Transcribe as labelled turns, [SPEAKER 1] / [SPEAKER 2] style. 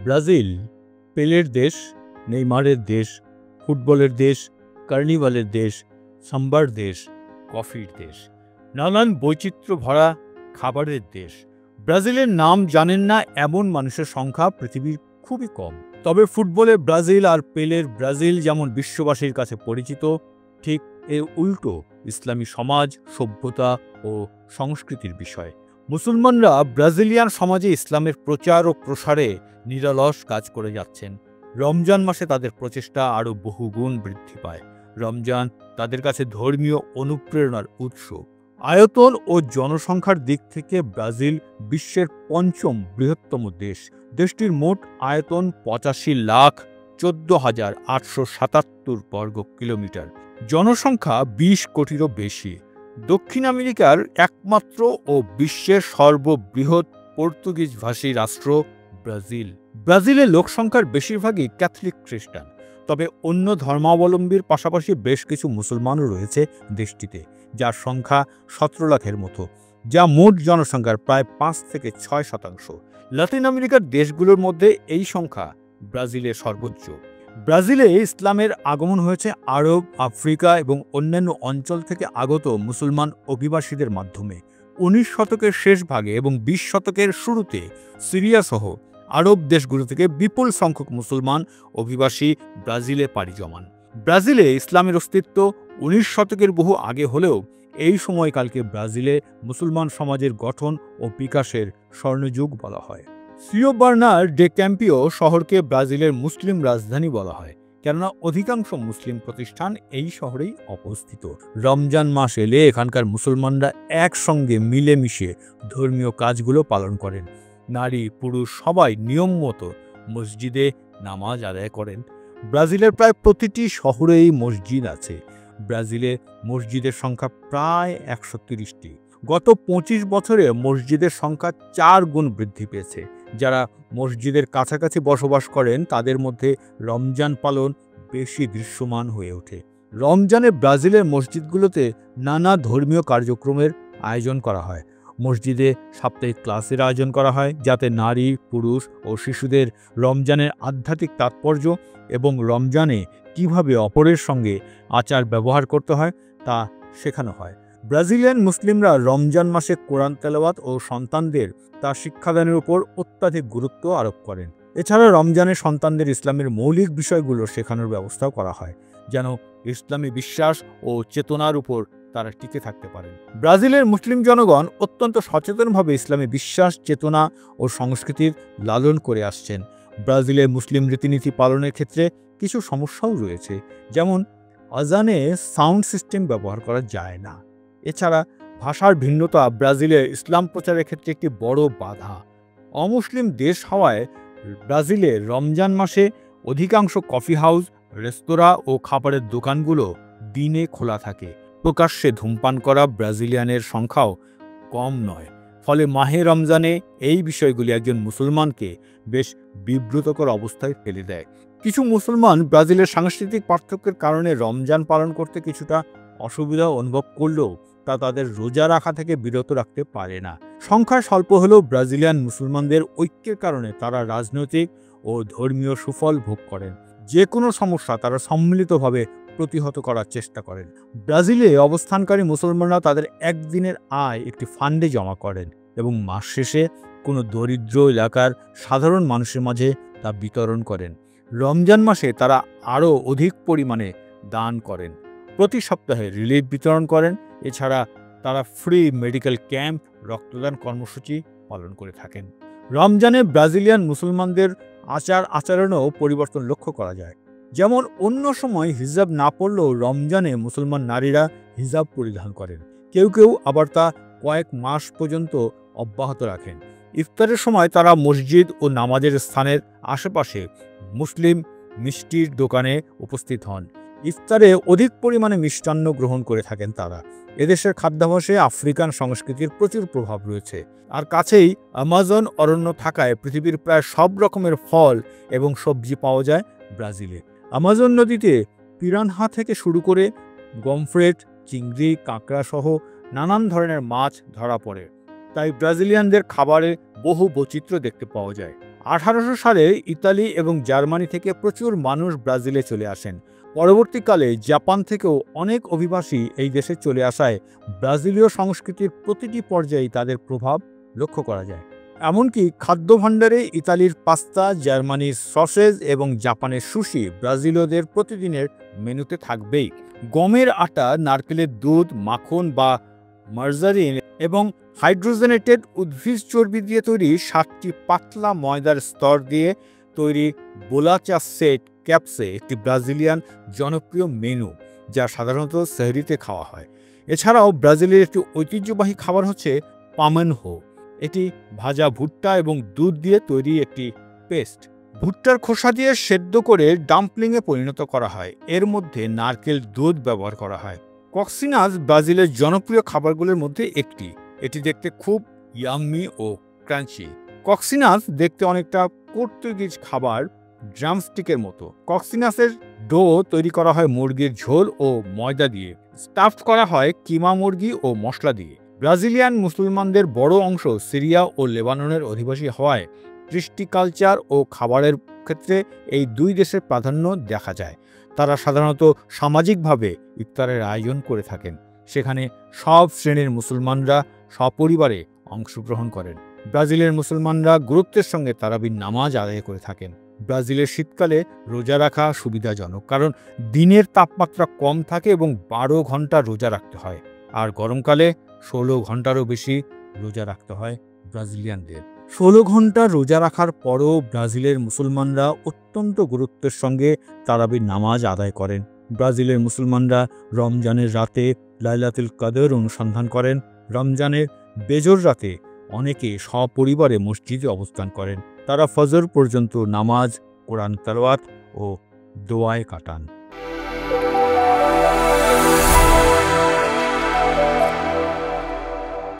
[SPEAKER 1] Brazil পেলের দেশ, নেইমারের দেশ, ফুটবলের দেশ, কার্নিভালের দেশ, সাম্বার দেশ, কফির দেশ, নানান বৈচিত্র্য ভরা খাবারের দেশ। ব্রাজিলের নাম জানেন না এমন মানুষের সংখ্যা পৃথিবীর খুবই কম। তবে ফুটবলে ব্রাজিল আর পেলের ব্রাজিল যেমন বিশ্ববাসীর কাছে পরিচিত, ঠিক এর উল্টো ইসলামী সমাজ, সভ্যতা ও সংস্কৃতির বিষয়। মুসলমানরা ব্রাজিলিয়ান সমাজে ইসলামের প্রচার ও প্রসারে নিরলস কাজ করে যাচ্ছেন। রমজান মাসে তাদের প্রচেষ্টা আরও বহুগুণ বৃদ্ধি পায়। রমজান তাদের কাছে ধর্মীয় অনুপ্রেরণার উৎস। আয়তন ও জনসংখ্যার দিক থেকে ব্রাজিল বিশ্বের পঞ্চম বৃহত্তম দেশ। দেশটির মোট আয়তন ৮৫,১৪,৮৭৭ বর্গ কিলোমিটার। জনসংখ্যা ২০ কোটিরও বেশি। দক্ষিণ আমেরিকার একমাত্র ও বিশ্বের সর্ববৃহৎ পর্তুগিজভাষী রাষ্ট্র ব্রাজিল। ব্রাজিলের লোকসংখ্যার বেশিরভাগই ক্যাথলিক খ্রিস্টান, তবে অন্য ধর্মাবলম্বীর পাশাপাশি বেশ কিছু মুসলমানও রয়েছে দেশটিতে, যার সংখ্যা ১৭ লাখের মতো, যা মোট জনসংখ্যার প্রায় ৫ থেকে ৬%। লাতিন আমেরিকার দেশগুলোর মধ্যে এই সংখ্যা ব্রাজিলের সর্বোচ্চ। ব্রাজিলে ইসলামের আগমন হয়েছে আরব, আফ্রিকা এবং অন্যান্য অঞ্চল থেকে আগত মুসলমান অভিবাসীদের মাধ্যমে। ১৯ শতকের শেষ ভাগে এবং ২০ শতকের শুরুতে সিরিয়া সহ আরব দেশগুলো থেকে বিপুল সংখ্যক মুসলমান অভিবাসী ব্রাজিলে পাড়ি জমান। ব্রাজিলে ইসলামের অস্তিত্ব ১৯ শতকের বহু আগে হলেও এই সময়কালকে ব্রাজিলে মুসলমান সমাজের গঠন ও বিকাশের স্বর্ণযুগ বলা হয়। সিও বার্নার ডে ক্যাম্পিও শহরকে ব্রাজিলের মুসলিম রাজধানী বলা হয়, কেননা অধিকাংশ মুসলিম প্রতিষ্ঠান এই শহরেই অবস্থিত। রমজান মাস এলে এখানকার মুসলমানরা একসঙ্গে মিলেমিশে ধর্মীয় কাজগুলো পালন করেন। নারী পুরুষ সবাই নিয়ম মতো মসজিদে নামাজ আদায় করেন। ব্রাজিলের প্রায় প্রতিটি শহরেই মসজিদ আছে। ব্রাজিলে মসজিদের সংখ্যা প্রায় ১৩০টি। গত ২৫ বছরে মসজিদের সংখ্যা ৪ গুণ বৃদ্ধি পেয়েছে। যারা মসজিদের কাছাকাছি বসবাস করেন তাদের মধ্যে রমজান পালন বেশি দৃশ্যমান হয়ে ওঠে। রমজানে ব্রাজিলের মসজিদগুলোতে নানা ধর্মীয় কার্যক্রমের আয়োজন করা হয়। মসজিদে সাপ্তাহিক ক্লাসের আয়োজন করা হয়, যাতে নারী, পুরুষ ও শিশুদের রমজানের আধ্যাত্মিক তাৎপর্য এবং রমজানে কিভাবে অপরের সঙ্গে আচার ব্যবহার করতে হয় তা শেখানো হয়। ব্রাজিলিয়ান মুসলিমরা রমজান মাসে কোরআন তেলাওয়াত ও সন্তানদের তা শিক্ষাদানের উপর অত্যাধিক গুরুত্ব আরোপ করেন। এছাড়া রমজানে সন্তানদের ইসলামের মৌলিক বিষয়গুলো শেখানোর ব্যবস্থাও করা হয়, যেন ইসলামী বিশ্বাস ও চেতনার উপর তারা টিকে থাকতে পারেন। ব্রাজিলের মুসলিম জনগণ অত্যন্ত সচেতনভাবে ইসলামী বিশ্বাস, চেতনা ও সংস্কৃতির লালন করে আসছেন। ব্রাজিলে মুসলিম রীতিনীতি পালনের ক্ষেত্রে কিছু সমস্যাও রয়েছে, যেমন আজানে সাউন্ড সিস্টেম ব্যবহার করা যায় না। এছাড়া ভাষার ভিন্নতা ব্রাজিলে ইসলাম প্রচারের ক্ষেত্রে একটি বড় বাধা। অমুসলিম দেশ হওয়ায় ব্রাজিলে রমজান মাসে অধিকাংশ কফি হাউস, রেস্তোরাঁ ও খাবারের দোকানগুলো দিনে খোলা থাকে। প্রকাশ্যে ধূমপান করা ব্রাজিলিয়ানের সংখ্যাও কম নয়। ফলে মাহে রমজানে এই বিষয়গুলি একজন মুসলমানকে বেশ বিব্রতকর অবস্থায় ফেলে দেয়। কিছু মুসলমান ব্রাজিলের সাংস্কৃতিক পার্থক্যের কারণে রমজান পালন করতে কিছুটা অসুবিধা অনুভব করলেও তা তাদের রোজা রাখা থেকে বিরত রাখতে পারে না। সংখ্যা স্বল্প হলেও ব্রাজিলিয়ান মুসলমানদের ঐক্যের কারণে তারা রাজনৈতিক ও ধর্মীয় সুফল ভোগ করেন। যে কোনো সমস্যা তারা সম্মিলিতভাবে প্রতিহত করার চেষ্টা করেন। ব্রাজিলে অবস্থানকারী মুসলমানরা তাদের একদিনের আয় একটি ফান্ডে জমা করেন এবং মাস শেষে কোনো দরিদ্র এলাকার সাধারণ মানুষের মাঝে তা বিতরণ করেন। রমজান মাসে তারা আরও অধিক পরিমাণে দান করেন, প্রতি সপ্তাহে রিলিফ বিতরণ করেন। এছাড়া তারা ফ্রি মেডিকেল ক্যাম্প, রক্তদান কর্মসূচি পালন করে থাকেন। রমজানে ব্রাজিলিয়ান মুসলমানদের আচরণেও পরিবর্তন লক্ষ্য করা যায়। যেমন অন্য সময় হিজাব না পরলেও রমজানে মুসলমান নারীরা হিজাব পরিধান করেন। কেউ কেউ আবার তা কয়েক মাস পর্যন্ত অব্যাহত রাখেন। ইফতারের সময় তারা মসজিদ ও নামাজের স্থানের আশেপাশে মুসলিম মিষ্টির দোকানে উপস্থিত হন। ইফতারে অধিক পরিমাণে মিষ্টান্ন গ্রহণ করে থাকেন তারা। এদেশের খাদ্যাভ্যাসে আফ্রিকান সংস্কৃতির প্রচুর প্রভাব রয়েছে। আর কাছেই আমাজন অরণ্য থাকায় পৃথিবীর প্রায় সব রকমের ফল এবং সবজি পাওয়া যায় ব্রাজিলে। আমাজন নদীতে পিরানহা থেকে শুরু করে গমফ্রেট, চিংড়ি, কাঁকড়া সহ নানান ধরনের মাছ ধরা পড়ে। তাই ব্রাজিলিয়ানদের খাবারে বহু বৈচিত্র্য দেখতে পাওয়া যায়। 1800 সালে ইতালি এবং জার্মানি থেকে প্রচুর মানুষ ব্রাজিলে চলে আসেন। পরবর্তীকালে জাপান থেকেও অনেক অভিবাসী এই দেশে চলে আসায় ব্রাজিলীয় সংস্কৃতির প্রতিটি পর্যায়ে তাদের প্রভাব লক্ষ্য করা যায়। এমনকি খাদ্য ভাণ্ডারে ইতালির পাস্তা, জার্মানির সসেজ এবং জাপানের সুশি ব্রাজিলীয়দের প্রতিদিনের মেনুতে থাকবেই। গমের আটা, নারকেলের দুধ, মাখন বা মার্জারিন এবং হাইড্রোজেনেটেড উদ্ভিজ চর্বি দিয়ে তৈরি 7টি পাতলা ময়দার স্তর দিয়ে তৈরি বোলাচা সেট ক্যাপসে একটি ব্রাজিলিয়ান জনপ্রিয় মেনু, যা সাধারণত সেহরিতে খাওয়া হয়। এছাড়াও ব্রাজিলের একটি ঐতিহ্যবাহী খাবার হচ্ছে পামেনহো। এটি ভাজা ভুট্টা এবং দুধ দিয়ে তৈরি একটি পেস্ট। ভুট্টার খোসা দিয়ে সেদ্ধ করে ডাম্পলিংয়ে পরিণত করা হয়। এর মধ্যে নারকেল দুধ ব্যবহার করা হয়। কক্সিনাস ব্রাজিলের জনপ্রিয় খাবারগুলোর মধ্যে একটি। এটি দেখতে খুব ইয়াম্মি ও ক্রাঞ্চি। কক্সিনাস দেখতে অনেকটা পর্তুগিজ খাবার ড্রামস্টিকের মতো। কক্সিনাসের ডো তৈরি করা হয় মুরগির ঝোল ও ময়দা দিয়ে। স্টাফড করা হয় কিমা মুরগি ও মশলা দিয়ে। ব্রাজিলিয়ান মুসলমানদের বড় অংশ সিরিয়া ও লেবাননের অধিবাসী হওয়ায় কৃষ্টি কালচার ও খাবারের ক্ষেত্রে এই দুই দেশের প্রাধান্য দেখা যায়। তারা সাধারণত সামাজিকভাবে ইফতারের আয়োজন করে থাকেন। সেখানে সব শ্রেণীর মুসলমানরা সপরিবারে অংশগ্রহণ করেন। ব্রাজিলের মুসলমানরা গুরুত্বের সঙ্গে তারাবির নামাজ আদায় করে থাকেন। ব্রাজিলের শীতকালে রোজা রাখা সুবিধাজনক, কারণ দিনের তাপমাত্রা কম থাকে এবং 12 ঘন্টা রোজা রাখতে হয়। আর গরমকালে 16 ঘন্টারও বেশি রোজা রাখতে হয় ব্রাজিলিয়ানদের। 16 ঘন্টা রোজা রাখার পরও ব্রাজিলের মুসলমানরা অত্যন্ত গুরুত্বের সঙ্গে তারাবির নামাজ আদায় করেন। ব্রাজিলের মুসলমানরা রমজানের রাতে লাইলাতুল কদর অনুসন্ধান করেন। রমজানের বেজর রাতে অনেকে সপরিবারে মসজিদে অবস্থান করেন। তারা ফজর পর্যন্ত নামাজ, কোরআন তেলাওয়াত ও দোয়ায় কাটান।